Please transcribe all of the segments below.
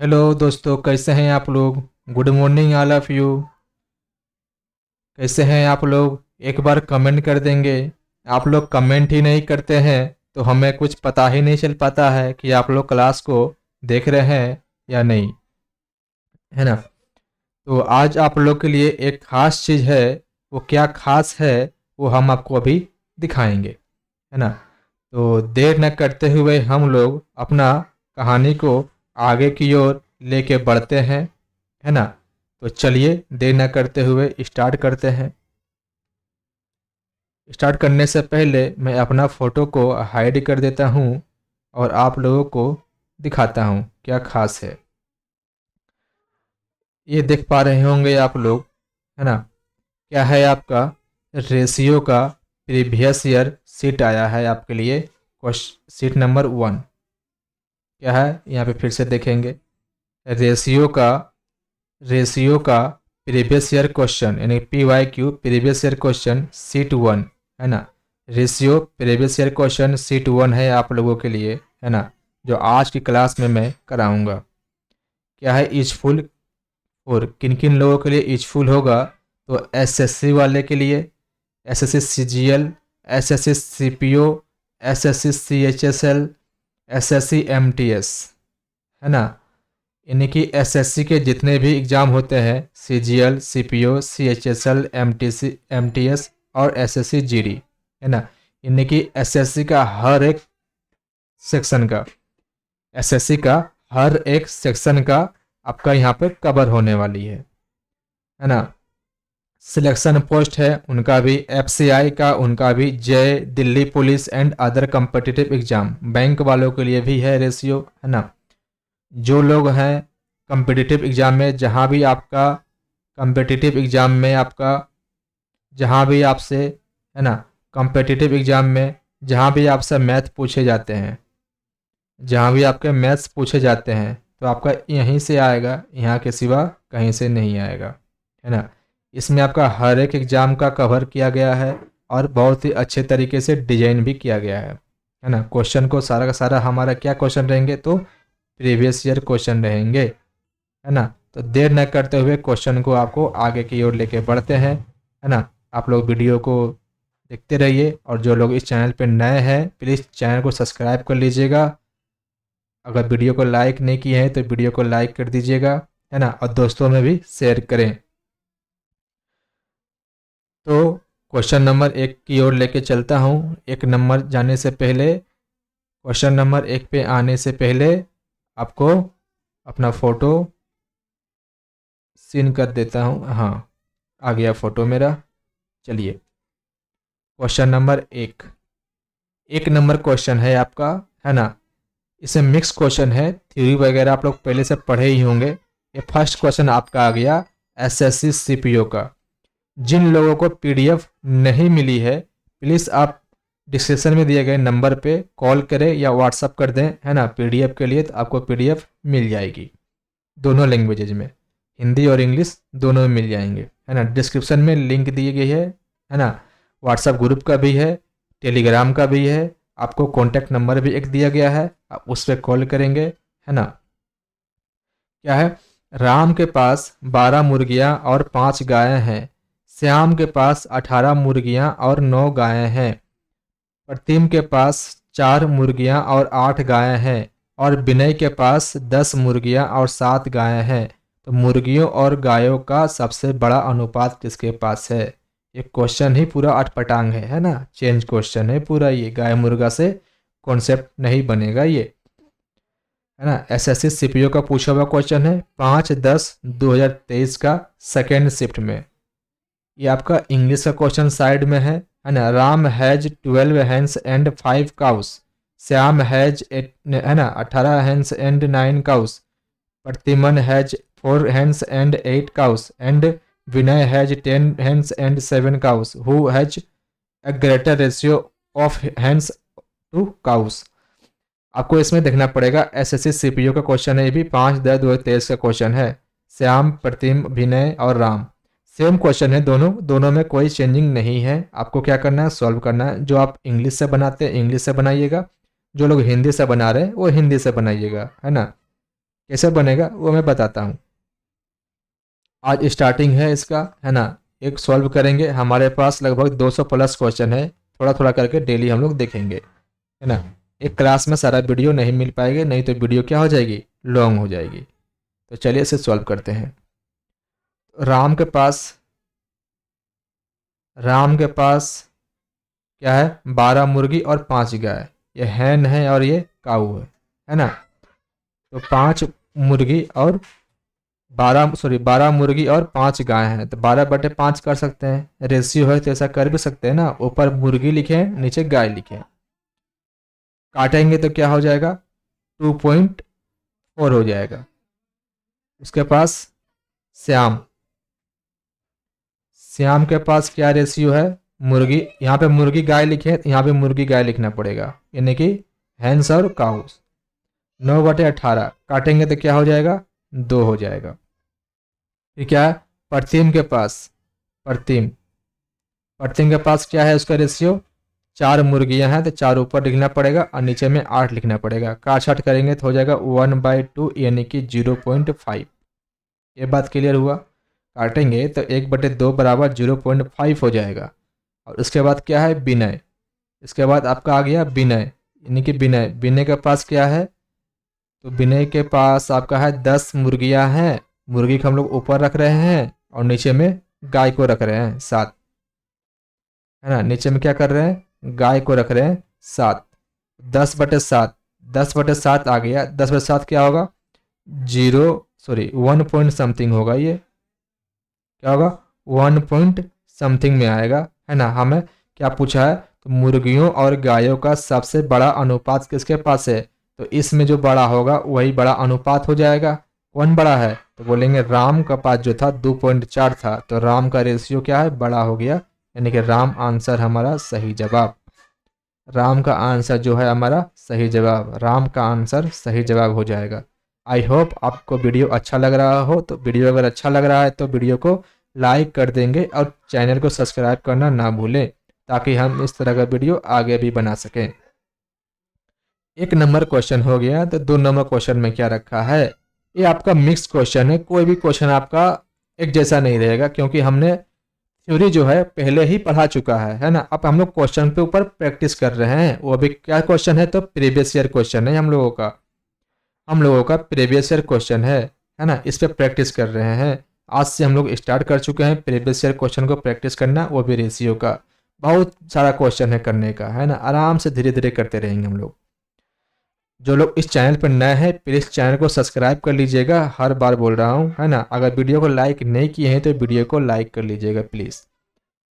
Hello दोस्तों, कैसे हैं आप लोग। Good morning all of you. कैसे हैं आप लोग, एक बार कमेंट कर देंगे। आप लोग कमेंट ही नहीं करते हैं तो हमें कुछ पता ही नहीं चल पाता है कि आप लोग क्लास को देख रहे हैं या नहीं, है ना। तो आज आप लोग के लिए एक ख़ास चीज़ है। वो क्या ख़ास है वो हम आपको अभी दिखाएंगे, है ना। तो देर न करते हुए हम लोग अपना कहानी को आगे की ओर लेके बढ़ते हैं, है ना। तो चलिए देर न करते हुए स्टार्ट करते हैं। स्टार्ट करने से पहले मैं अपना फ़ोटो को हाइड कर देता हूँ और आप लोगों को दिखाता हूँ क्या खास है। ये देख पा रहे होंगे आप लोग, है ना। क्या है आपका रेशियो का प्रीवियस ईयर सीट आया है आपके लिए, क्वेश्चन सीट नंबर 1। क्या है यहाँ पे फिर से देखेंगे, रेशियो का रेशियो का प्रीवियस ईयर क्वेश्चन यानी PYQ previous year question seat 1, है ना। Ratio previous year question seat 1 है आप लोगों के लिए, है ना, जो आज की क्लास में मैं कराऊंगा। क्या है यूजफुल और किन किन लोगों के लिए यूजफुल होगा, तो SSC वाले के लिए, SSC CGL, SSC CPO, SSC CHSL, SSC MTS, है ना। यानी कि SSC के जितने भी एग्ज़ाम होते हैं, CGL, CPO, CHSL, MTS और SSC GD, है ना। यानी कि SSC का हर एक सेक्शन का SSC का हर एक सेक्शन का आपका यहाँ पे कवर होने वाली है ना। सिलेक्शन पोस्ट है उनका भी, FCI का उनका भी, जय Delhi police and other competitive exam, bank वालों के लिए भी है रेशियो, है ना। जो लोग हैं कम्पिटिटिव एग्ज़ाम में, जहाँ भी आपका कम्पिटिटिव एग्ज़ाम में आपका, जहाँ भी आपसे, है ना, कम्पिटिटिव एग्ज़ाम में जहाँ भी आपसे मैथ पूछे जाते हैं, जहाँ भी आपके मैथ्स पूछे जाते हैं तो आपका यहीं से आएगा, यहाँ के सिवा कहीं से नहीं आएगा, है ना। इसमें आपका हर एक एग्ज़ाम का कवर किया गया है और बहुत ही अच्छे तरीके से डिजाइन भी किया गया है ना। क्वेश्चन को सारा का सारा हमारा क्या क्वेश्चन रहेंगे, तो प्रीवियस ईयर क्वेश्चन रहेंगे, है ना। तो देर न करते हुए क्वेश्चन को आपको आगे की ओर लेके बढ़ते हैं, है ना। आप लोग वीडियो को देखते रहिए और जो लोग इस चैनल पर नए हैं प्लीज़ चैनल को सब्सक्राइब कर लीजिएगा। अगर वीडियो को लाइक नहीं किए हैं तो वीडियो को लाइक कर दीजिएगा, है ना, और दोस्तों में भी शेयर करें। तो क्वेश्चन नंबर 1 की ओर लेके चलता हूँ। एक नंबर जाने से पहले, क्वेश्चन नंबर 1 पे आने से पहले आपको अपना फ़ोटो सीन कर देता हूँ। हाँ, आ गया फ़ोटो मेरा। चलिए क्वेश्चन नंबर 1 नंबर क्वेश्चन है आपका, है ना। इसे मिक्स क्वेश्चन है, थ्योरी वगैरह आप लोग पहले से पढ़े ही होंगे। ये फर्स्ट क्वेश्चन आपका आ गया SSC CPO का। जिन लोगों को PDF नहीं मिली है प्लीज़ आप डिस्क्रिप्शन में दिए गए नंबर पे कॉल करें या व्हाट्सअप कर दें, है ना। PDF के लिए तो आपको PDF मिल जाएगी दोनों लैंग्वेजेज में, हिंदी और इंग्लिश दोनों में मिल जाएंगे, है ना। डिस्क्रिप्शन में लिंक दी गई है ना। व्हाट्सअप ग्रुप का भी है, टेलीग्राम का भी है, आपको कॉन्टैक्ट नंबर भी एक दिया गया है, आप उस पर कॉल करेंगे, है ना। क्या है, राम के पास 12 मुर्गियां और 5 गायें हैं। श्याम के पास 18 मुर्गियां और 9 गायें हैं। प्रतिम के पास 4 मुर्गियां और 8 गायें हैं और विनय के पास 10 मुर्गियां और 7 गायें हैं। तो मुर्गियों और गायों का सबसे बड़ा अनुपात किसके पास है। ये क्वेश्चन ही पूरा अटपटांग है ना। चेंज क्वेश्चन है पूरा, ये गाय मुर्गा से कॉन्सेप्ट नहीं बनेगा ये, है ना। SSC CPO का पूछा हुआ क्वेश्चन है 5/10/2023 का सेकेंड शिफ्ट में। ये आपका इंग्लिश का क्वेश्चन साइड में है ना। Ram has 12 hens and 5 cows. Shyam has है ना 18 hens and 9 cows. Pratiman has 4 hens and 8 cows and Vinay has 10 hens and 7 cows. Who has a greater ratio of hens to cows. आपको इसमें देखना पड़ेगा, SSC CPO का क्वेश्चन है, ये भी 5/10/2023 का क्वेश्चन है। श्याम, प्रतिम, विनय और राम सेम क्वेश्चन है, दोनों दोनों में कोई चेंजिंग नहीं है। आपको क्या करना है, सॉल्व करना है। जो आप इंग्लिश से बनाते हैं इंग्लिश से बनाइएगा, जो लोग हिंदी से बना रहे हैं वो हिंदी से बनाइएगा, है ना। कैसे बनेगा वो मैं बताता हूँ। आज स्टार्टिंग है इसका, है ना। एक सॉल्व करेंगे, हमारे पास लगभग 200 प्लस क्वेश्चन है, थोड़ा थोड़ा करके डेली हम लोग देखेंगे, है ना। एक क्लास में सारा वीडियो नहीं मिल पाएगा, नहीं तो वीडियो क्या हो जाएगी, लॉन्ग हो जाएगी। तो चलिए इसे सॉल्व करते हैं। राम के पास राम के पास क्या है, 12 मुर्गी और 5 गाय। ये हैन है और ये काऊ है ना। तो 5 मुर्गी और 12 मुर्गी और 5 गाय हैं, तो 12/5 कर सकते हैं। रेशियो है तो ऐसा कर भी सकते हैं ना, ऊपर मुर्गी लिखे नीचे गाय लिखे। काटेंगे तो क्या हो जाएगा, 2.4 हो जाएगा। उसके पास श्याम श्याम के पास क्या रेशियो है, मुर्गी, यहाँ पे मुर्गी गाय लिखे हैं, यहाँ पे मुर्गी गाय लिखना पड़ेगा, यानी कि हैंस और काउस। 9/18 काटेंगे तो क्या हो जाएगा, 2 हो जाएगा। फिर क्या है, प्रतिम के पास प्रतिम प्रतिम के पास क्या है, उसका रेशियो 4 मुर्गियां हैं, तो 4 ऊपर लिखना पड़ेगा और नीचे में 8 लिखना पड़ेगा। काट छाट करेंगे तो हो जाएगा 1/2 यानी कि 0.5। ये बात क्लियर हुआ। काटेंगे तो 1/2 बराबर 0.5 हो जाएगा। और उसके बाद क्या है, विनय। इसके बाद आपका आ गया विनय, यानी कि विनय विनय के पास क्या है, तो विनय के पास आपका है 10 मुर्गियां हैं। मुर्गी को हम लोग ऊपर रख रहे हैं और नीचे में गाय को रख रहे हैं 7, है ना। नीचे में क्या कर रहे हैं, गाय को रख रहे हैं 7। 10/7 10/7 आ गया। 10/7 क्या होगा, 1 पॉइंट समथिंग होगा। ये क्या होगा, 1 पॉइंट समथिंग में आएगा, है ना। हमें क्या पूछा है, तो मुर्गियों और गायों का सबसे बड़ा अनुपात किसके पास है, तो इसमें जो बड़ा होगा वही बड़ा अनुपात हो जाएगा। कौन बड़ा है, तो बोलेंगे राम का पास जो था 2.4 था, तो राम का रेशियो क्या है, बड़ा हो गया, यानी कि राम आंसर हमारा सही जवाब। राम का आंसर जो है हमारा सही जवाब, राम का आंसर सही जवाब हो जाएगा। आई होप आपको वीडियो अच्छा लग रहा हो, तो वीडियो अगर अच्छा लग रहा है तो वीडियो को लाइक कर देंगे और चैनल को सब्सक्राइब करना ना भूलें, ताकि हम इस तरह का वीडियो आगे भी बना सकें। 1 नंबर क्वेश्चन हो गया, तो 2 नंबर क्वेश्चन में क्या रखा है, ये आपका मिक्स क्वेश्चन है। कोई भी क्वेश्चन आपका एक जैसा नहीं रहेगा, क्योंकि हमने थ्योरी जो है पहले ही पढ़ा चुका है ना। अब हम लोग क्वेश्चन पे ऊपर प्रैक्टिस कर रहे हैं। वो अभी क्या क्वेश्चन है, तो प्रीवियस ईयर क्वेश्चन है हम लोगों का प्रीवियस ईयर क्वेश्चन है ना। इस पे प्रैक्टिस कर रहे हैं। आज से हम लोग स्टार्ट कर चुके हैं प्रीवियस ईयर क्वेश्चन को प्रैक्टिस करना, वो भी रेशियो का। बहुत सारा क्वेश्चन है करने का, है ना। आराम से धीरे धीरे करते रहेंगे हम लोग। जो लोग इस चैनल पर नए हैं प्लीज़ चैनल को सब्सक्राइब कर लीजिएगा, हर बार बोल रहा हूँ, है ना। अगर वीडियो को लाइक नहीं किए हैं तो वीडियो को लाइक कर लीजिएगा प्लीज़।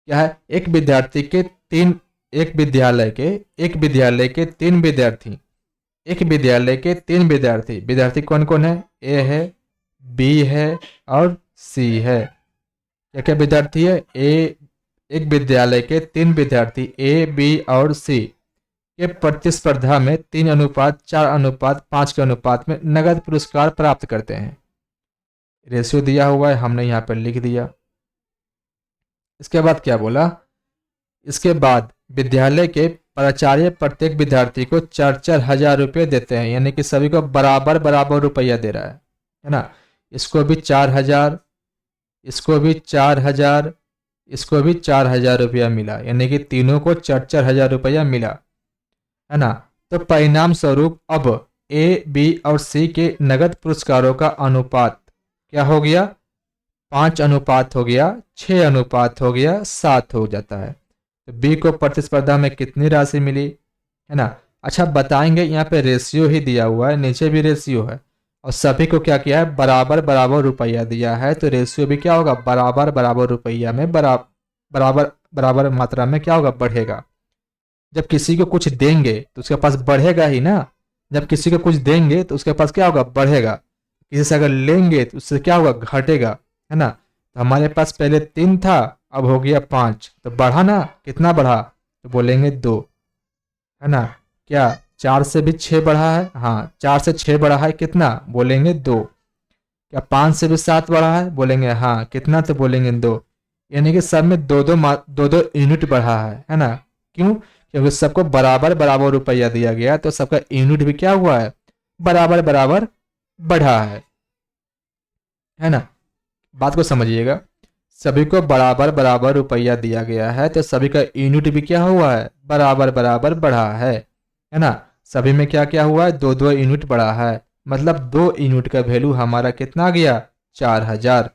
क्या है, एक विद्यार्थी के तीन एक विद्यालय के एक विद्यालय के 3 विद्यार्थी एक विद्यालय के 3 विद्यार्थी विद्यार्थी कौन कौन है, ए है, बी है और सी है। क्या क्या विद्यार्थी है, एक विद्यालय के 3 विद्यार्थी ए, बी और सी के प्रतिस्पर्धा में 3:4:5 के अनुपात में नगद पुरस्कार प्राप्त करते हैं। रेशियो दिया हुआ है, हमने यहाँ पर लिख दिया। इसके बाद क्या बोला, इसके बाद विद्यालय के प्राचार्य प्रत्येक विद्यार्थी को 4,4,000 रुपये देते हैं, यानी कि सभी को बराबर बराबर रुपया दे रहा है ना। इसको भी 4,000, इसको भी 4,000, इसको भी 4,000 रुपया मिला, यानी कि तीनों को 4,4,000 रुपया मिला, है ना। तो परिणाम स्वरूप अब ए, बी और सी के नगद पुरस्कारों का अनुपात क्या हो गया, 5 अनुपात हो गया, 6 अनुपात हो गया, 7 हो जाता है। तो बी को प्रतिस्पर्धा में कितनी राशि मिली, है ना। अच्छा बताएंगे, यहाँ पे रेशियो ही दिया हुआ है, नीचे भी रेशियो है और सभी को क्या किया है, बराबर बराबर रुपया दिया है। तो रेशियो भी क्या होगा, बराबर बराबर रुपया में बराबर बराबर मात्रा में क्या होगा, बढ़ेगा। जब किसी को कुछ देंगे तो उसके पास बढ़ेगा ही ना। जब किसी को कुछ देंगे तो उसके पास क्या होगा, बढ़ेगा। किसी से अगर लेंगे तो उससे क्या होगा, घटेगा, है ना। तो हमारे पास पहले 3 था, अब हो गया 5, तो बढ़ा ना, कितना बढ़ा, तो बोलेंगे 2, है ना। क्या 4 से भी 6 बढ़ा है, हाँ 4 से 6 बढ़ा है, कितना, बोलेंगे 2। क्या 5 से भी 7 बढ़ा है, बोलेंगे हाँ, कितना, तो बोलेंगे 2। यानी कि सब में दो दो यूनिट बढ़ा है ना। क्यों, क्योंकि सबको बराबर बराबर रुपया दिया गया, तो सबका यूनिट भी क्या हुआ है, बराबर बराबर बढ़ा है ना। बात को समझिएगा, सभी को बराबर बराबर रुपया दिया गया है तो सभी का यूनिट भी क्या हुआ है, बराबर बराबर बढ़ा है ना। सभी में क्या क्या हुआ है, दो दो यूनिट बढ़ा है, मतलब 2 यूनिट का वैल्यू हमारा कितना आ गया, 4000।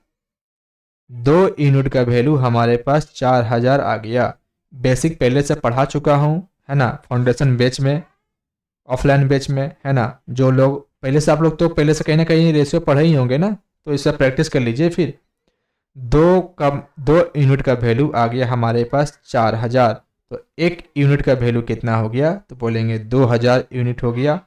2 यूनिट का वैल्यू हमारे पास 4000 आ गया। बेसिक पहले से पढ़ा चुका हूँ, है ना, फाउंडेशन बैच में, ऑफलाइन बैच में, है ना। जो लोग पहले से, आप लोग तो पहले से कहीं ना कहीं रेशियो पढ़े ही होंगे ना, तो इससे प्रैक्टिस कर लीजिए फिर। दो का 2 यूनिट का वैल्यू आ गया हमारे पास 4000, तो 1 यूनिट का वैल्यू कितना हो गया, तो बोलेंगे 2000 यूनिट हो गया,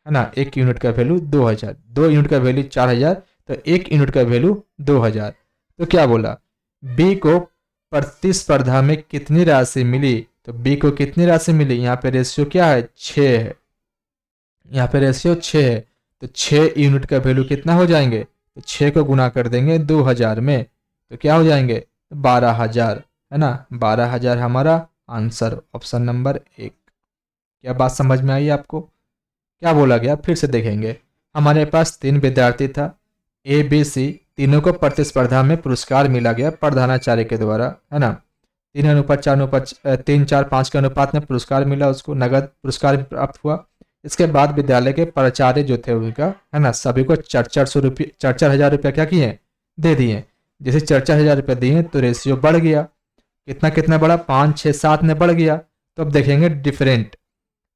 है ना। 1 यूनिट का वैल्यू 2000, 2 यूनिट का वैल्यू 4000, तो 1 यूनिट का वैल्यू 2000। तो क्या बोला, बी को प्रतिस्पर्धा में कितनी राशि मिली, तो बी को कितनी राशि मिली, यहाँ पे रेशियो क्या है, 6 है, यहाँ पे रेशियो 6 है, तो 6 यूनिट का वैल्यू कितना हो जाएंगे, तो 6 को गुना कर देंगे 2000 में, तो क्या हो जाएंगे, 12000, है ना। 12000 हमारा आंसर, ऑप्शन नंबर 1। क्या बात समझ में आई आपको, क्या बोला गया फिर से देखेंगे। हमारे पास 3 विद्यार्थी था, ए बी सी, तीनों को प्रतिस्पर्धा में पुरस्कार मिला गया प्रधानाचार्य के द्वारा, है ना। 3 4 5 के अनुपात में पुरस्कार मिला, उसको नगद पुरस्कार प्राप्त हुआ। इसके बाद विद्यालय के प्राचार्य जो थे उनका, है ना, सभी को 4-400 रुपये, 4-4000 रुपये क्या किए, दे दिए। जैसे 4-4000 रुपये दिए तो रेशियो बढ़ गया, कितना कितना बढ़ा, 5 6 7 में बढ़ गया। तो अब देखेंगे डिफरेंट,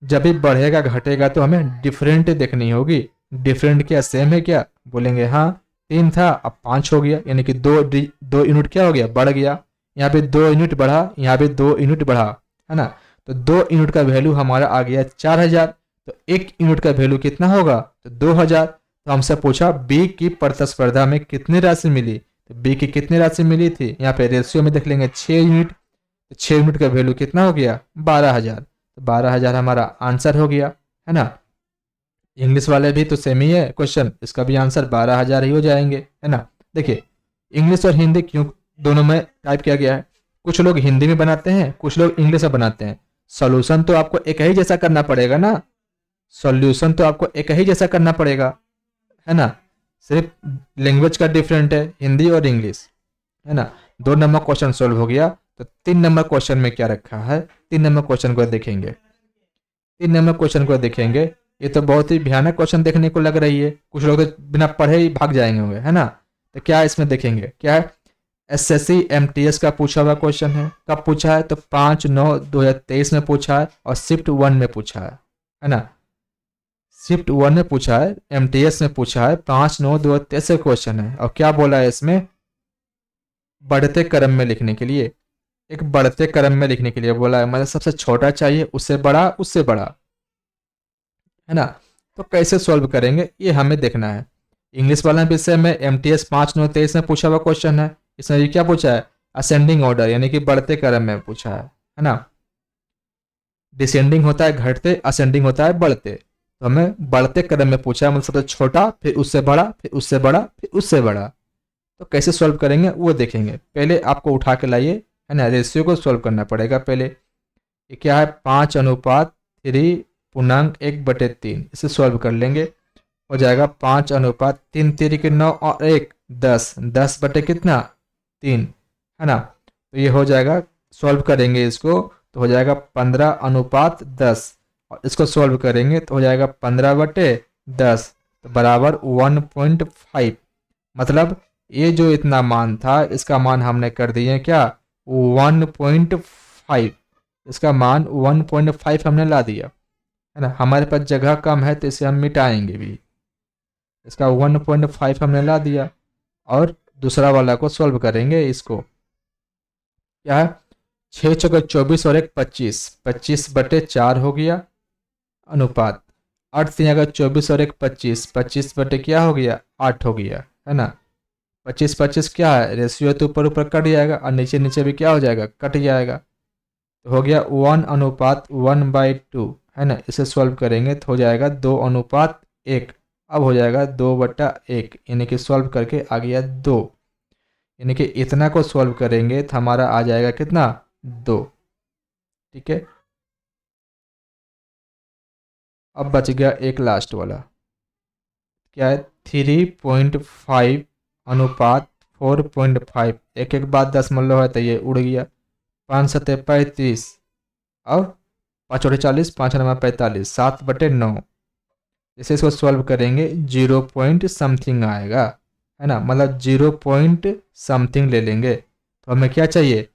जब भी बढ़ेगा घटेगा तो हमें डिफरेंट देखनी होगी। डिफरेंट क्या सेम है क्या, बोलेंगे हाँ, 3 था अब 5 हो गया, यानी कि 2 यूनिट क्या हो गया, बढ़ गया। यहाँ पे 2 यूनिट बढ़ा, यहाँ पे 2 यूनिट बढ़ा, है ना। तो 2 यूनिट का वैल्यू हमारा आ गया 4000, तो 1 यूनिट का वैल्यू कितना होगा, तो 2000। तो हमसे पूछा बी की प्रतिस्पर्धा में कितनी राशि मिली, तो बी की कितनी राशि मिली थी, यहाँ पे रेशियो में देख लेंगे 6 यूनिट, तो 6 यूनिट का वैल्यू कितना हो गया, 12000। तो 12000 हमारा आंसर हो गया, है ना। इंग्लिश वाले भी तो सेम ही है क्वेश्चन, इसका भी आंसर 12000 ही हो जाएंगे, है ना। देखिए, इंग्लिश और हिंदी क्यों दोनों में टाइप किया गया है, कुछ लोग हिंदी में बनाते हैं, कुछ लोग इंग्लिश में बनाते हैं। सॉल्यूशन तो आपको एक ही जैसा करना पड़ेगा ना, सॉल्यूशन तो आपको एक ही जैसा करना पड़ेगा, है ना। सिर्फ लैंग्वेज का डिफरेंट है, हिंदी और इंग्लिश, है ना। 2 नंबर क्वेश्चन सोल्व हो गया। तो 3 नंबर क्वेश्चन में क्या रखा है, 3 नंबर क्वेश्चन को देखेंगे। 3 नंबर क्वेश्चन को देखेंगे, ये तो बहुत ही भयानक क्वेश्चन देखने को लग रही है, कुछ लोग तो बिना पढ़े ही भाग जाएंगे होंगे, है ना। तो क्या इसमें देखेंगे, क्या है, एसएससी एमटीएस का पूछा हुआ क्वेश्चन है। कब पूछा है, तो 5/9/2023 में पूछा है, और शिफ्ट 1 में पूछा है ना। शिफ्ट 1 में पूछा है, एमटीएस में पूछा है, 5/9/2023 का क्वेश्चन है। और क्या बोला है इसमें, बढ़ते क्रम में लिखने के लिए, एक बढ़ते क्रम में लिखने के लिए बोला है, मतलब सबसे छोटा चाहिए, उससे बड़ा, उससे बड़ा, है ना। तो कैसे सॉल्व करेंगे ये हमें देखना है। इंग्लिश वाला विषय में एमटीएस 5/9/23 में पूछा हुआ क्वेश्चन है, इसमें ये क्या पूछा है, असेंडिंग ऑर्डर, यानी कि बढ़ते क्रम में पूछा है ना। डिसेंडिंग होता है घटते, असेंडिंग होता है बढ़ते, तो हमें बढ़ते क्रम में पूछा है, मतलब सबसे छोटा, फिर उससे बड़ा, फिर उससे बड़ा, फिर उससे बड़ा। तो कैसे सॉल्व करेंगे वो देखेंगे। पहले आपको उठा के लाइए, है ना, रेशियो को सॉल्व करना पड़ेगा पहले। ये क्या है, 5/3 पूर्णांक 1/3, इसे सॉल्व कर लेंगे। हो जाएगा 5/3 3 9 और 1 10, 10 बटे कितना, 3, है ना। तो ये हो जाएगा, सॉल्व करेंगे इसको तो हो जाएगा 15/10, और इसको सॉल्व करेंगे तो हो जाएगा 15/10, तो बराबर 1.5। मतलब ये जो इतना मान था, इसका मान हमने कर दिए क्या, 1.5, इसका मान 1.5 हमने ला दिया, है ना। हमारे पास जगह कम है तो इसे हम मिटाएंगे भी, इसका 1.5 हमने ला दिया। और दूसरा वाला को सॉल्व करेंगे, इसको क्या है, 6×4 = 24 और 1 25, 25/4 हो गया, अनुपात 8×3 = 24 और 1 25, 25 बटे क्या हो गया, 8 हो गया, है ना। 25 25 क्या है, रेशियो तो ऊपर ऊपर कट जाएगा, और नीचे नीचे भी क्या हो जाएगा, कट जाएगा। तो हो गया 1:1/2, है ना। इसे सॉल्व करेंगे तो हो जाएगा 2:1। अब हो जाएगा 2/1, यानी कि सॉल्व करके आ गया 2, यानी कि इतना को सॉल्व करेंगे तो हमारा आ जाएगा कितना, 2। ठीक है, अब बच गया एक लास्ट वाला। क्या है 3.5 अनुपात 4.5, एक एक बात 10 है तो ये उड़ गया। 5 सत्ते 35 और 5 चौड़े 40, 5 नवा 45, 7/9। जैसे इसको सॉल्व करेंगे 0 पॉइंट समथिंग आएगा, है ना, मतलब 0 पॉइंट समथिंग ले लेंगे। तो हमें क्या चाहिए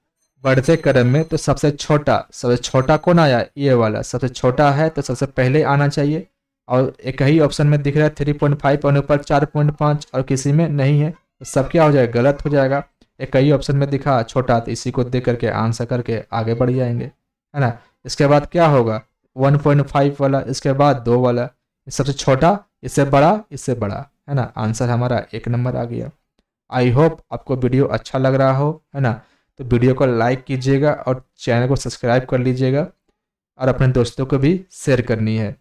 बढ़ते क्रम में, तो सबसे छोटा कौन आया, ये वाला सबसे छोटा है तो सबसे पहले आना चाहिए। और एक ही ऑप्शन में दिख रहा है 3.5 अनुपात 4.5 और किसी में नहीं है, तो सब क्या हो जाएगा, गलत हो जाएगा। एक ही ऑप्शन में दिखा छोटा, तो इसी को देख करके आंसर करके आगे बढ़ जाएंगे, है ना। इसके बाद क्या होगा 1.5 वाला, इसके बाद 2 वाला, सबसे छोटा, इससे बड़ा, इससे बड़ा, है ना। आंसर हमारा 1 नंबर आ गया। आई होप आपको वीडियो अच्छा लग रहा हो, है ना। तो वीडियो को लाइक कीजिएगा और चैनल को सब्सक्राइब कर लीजिएगा और अपने दोस्तों को भी शेयर करनी है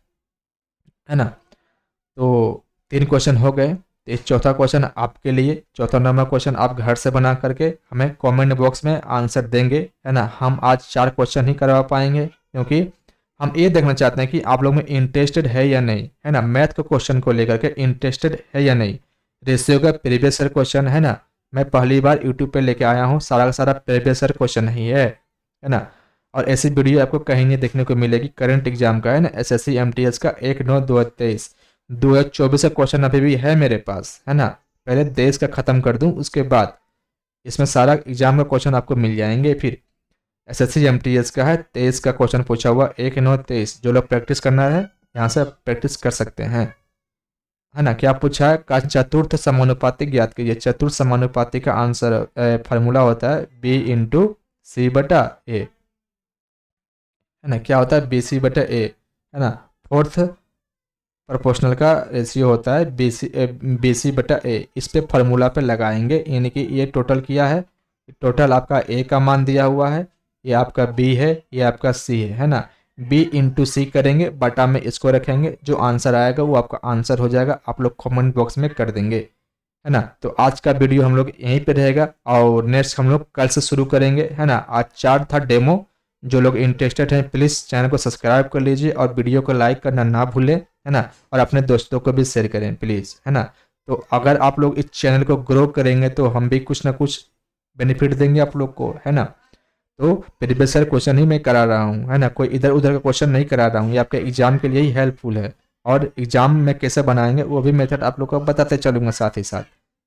ना। तो 3 क्वेश्चन हो गए। तो इस चौथा क्वेश्चन आपके लिए, चौथा नंबर क्वेश्चन आप घर से बना करके हमें कमेंट बॉक्स में आंसर देंगे, है ना। हम आज 4 क्वेश्चन ही करवा पाएंगे क्योंकि हम ये देखना चाहते हैं कि आप लोग में इंटरेस्टेड है या नहीं, है ना। मैथ के क्वेश्चन को लेकर के इंटरेस्टेड है या नहीं। रेशियो का प्रीवियस ईयर क्वेश्चन, है ना, मैं पहली बार यूट्यूब पे लेके आया हूँ, सारा का सारा प्रीवियस ईयर क्वेश्चन ही है ना। और ऐसी वीडियो आपको कहीं नहीं देखने को मिलेगी। करंट एग्जाम का, है ना, एसएससी एमटीएस का 1/9/2023 2024 का क्वेश्चन अभी भी है मेरे पास, है ना। पहले देश का ख़त्म कर दूं, उसके बाद इसमें सारा एग्जाम का क्वेश्चन आपको मिल जाएंगे। फिर एसएससी एमटीएस का है 23 का क्वेश्चन पूछा हुआ, 1/9/23। जो लोग प्रैक्टिस करना है यहाँ से प्रैक्टिस कर सकते हैं, है ना। क्या पूछा है, का चतुर्थ समानुपाती ज्ञात कीजिए। चतुर्थ समानुपाती का आंसर फार्मूला होता है B/C/A, है ना। क्या होता है BC/A, है ना। फोर्थ प्रोपोर्शनल का रेशियो होता है BC/A। इस पे फार्मूला पे लगाएंगे, यानी कि ये टोटल किया है, टोटल आपका A का मान दिया हुआ है, ये आपका B है, ये आपका C है ना। B/C करेंगे, बटा में इसको रखेंगे, जो आंसर आएगा वो आपका आंसर हो जाएगा। आप लोग कमेंट बॉक्स में कर देंगे, है ना। तो आज का वीडियो हम लोग यहीं पे रहेगा और नेक्स्ट हम लोग कल से शुरू करेंगे, है ना। आज 4 था डेमो। जो लोग इंटरेस्टेड हैं प्लीज़ चैनल को सब्सक्राइब कर लीजिए और वीडियो को लाइक करना ना भूलें, है ना। और अपने दोस्तों को भी शेयर करें प्लीज़, है ना। तो अगर आप लोग इस चैनल को ग्रो करेंगे तो हम भी कुछ ना कुछ बेनिफिट देंगे आप लोग को, है ना। तो प्रीवियस ईयर क्वेश्चन ही मैं करा रहा हूँ, है ना, कोई इधर उधर का क्वेश्चन नहीं करा रहा हूँ। ये आपके एग्जाम के लिए ही हेल्पफुल है और एग्जाम में कैसे बनाएंगे वो भी मेथड आप लोग को बताते चलूँगा साथ ही साथ।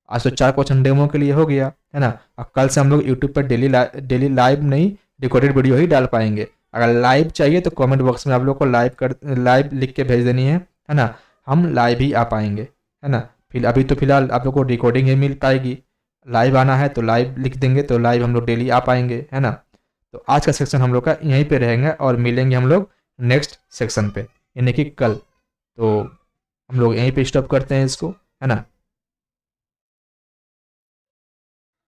आज तो 4 क्वेश्चन डेमो के लिए हो गया, है ना। अब कल से हम लोग यूट्यूब पर डेली लाइव नहीं, रिकॉर्डेड वीडियो ही डाल पाएंगे। अगर लाइव चाहिए तो कमेंट बॉक्स में आप लोग को लाइव लिख के भेज देनी है ना। हम लाइव ही आ पाएंगे, है ना। फिर अभी तो फिलहाल आप लोग को रिकॉर्डिंग ही मिल पाएगी। लाइव आना है तो लाइव लिख देंगे तो लाइव हम लोग डेली आ पाएंगे, है ना। तो आज का सेक्शन हम लोग का यहीं पे रहेंगे और मिलेंगे हम लोग नेक्स्ट सेक्शन पे, यानी कि कल। तो हम लोग यहीं पे स्टॉप करते हैं इसको, है ना।